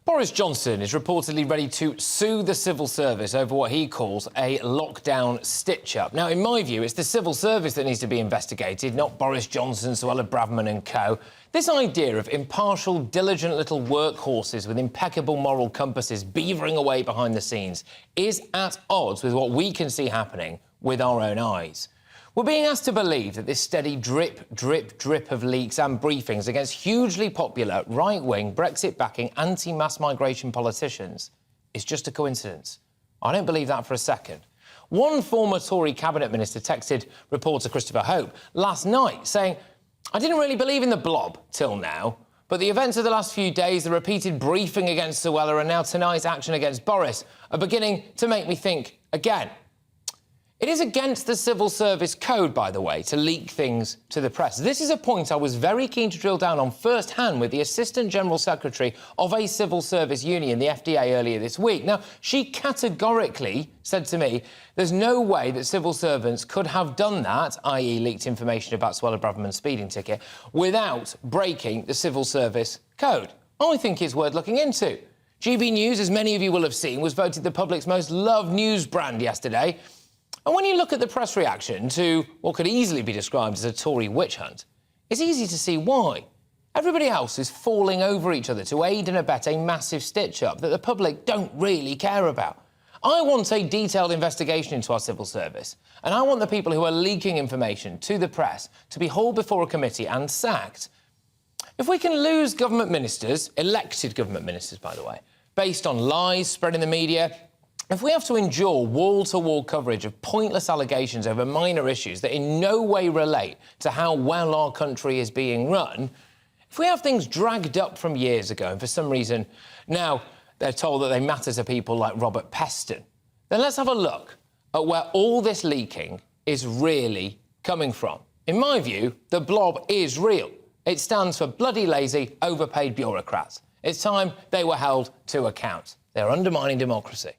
Boris Johnson is reportedly ready to sue the civil service over what he calls a lockdown stitch-up. Now, in my view, it's the civil service that needs to be investigated, not Boris Johnson, Suella Braverman and co. This idea of impartial, diligent little workhorses with impeccable moral compasses beavering away behind the scenes is at odds with what we can see happening with our own eyes. We're being asked to believe that this steady drip, drip, drip of leaks and briefings against hugely popular right-wing, Brexit-backing, anti-mass migration politicians is just a coincidence. I don't believe that for a second. One former Tory cabinet minister texted reporter Christopher Hope last night saying, "I didn't really believe in the Blob till now, but the events of the last few days, the repeated briefing against Suella and now tonight's action against Boris are beginning to make me think again." It is against the Civil Service Code, by the way, to leak things to the press. This is a point I was very keen to drill down on firsthand with the Assistant General Secretary of a civil service union, the FDA, earlier this week. Now, she categorically said to me, there's no way that civil servants could have done that, i.e. leaked information about Suella Braverman's speeding ticket, without breaking the Civil Service Code. I think it's worth looking into. GBNews, as many of you will have seen, was voted the public's most loved news brand yesterday. And when you look at the press reaction to what could easily be described as a Tory witch hunt, it's easy to see why. Everybody else is falling over each other to aid and abet a massive stitch-up that the public don't really care about. I want a detailed investigation into our civil service, and I want the people who are leaking information to the press to be hauled before a committee and sacked. If we can lose government ministers, elected government ministers, by the way, based on lies spread in the media, if we have to endure wall-to-wall coverage of pointless allegations over minor issues that in no way relate to how well our country is being run, if we have things dragged up from years ago and for some reason now they're told that they matter to people like Robert Peston, then let's have a look at where all this leaking is really coming from. In my view, the Blob is real. It stands for bloody lazy, overpaid bureaucrats. It's time they were held to account. They're undermining democracy.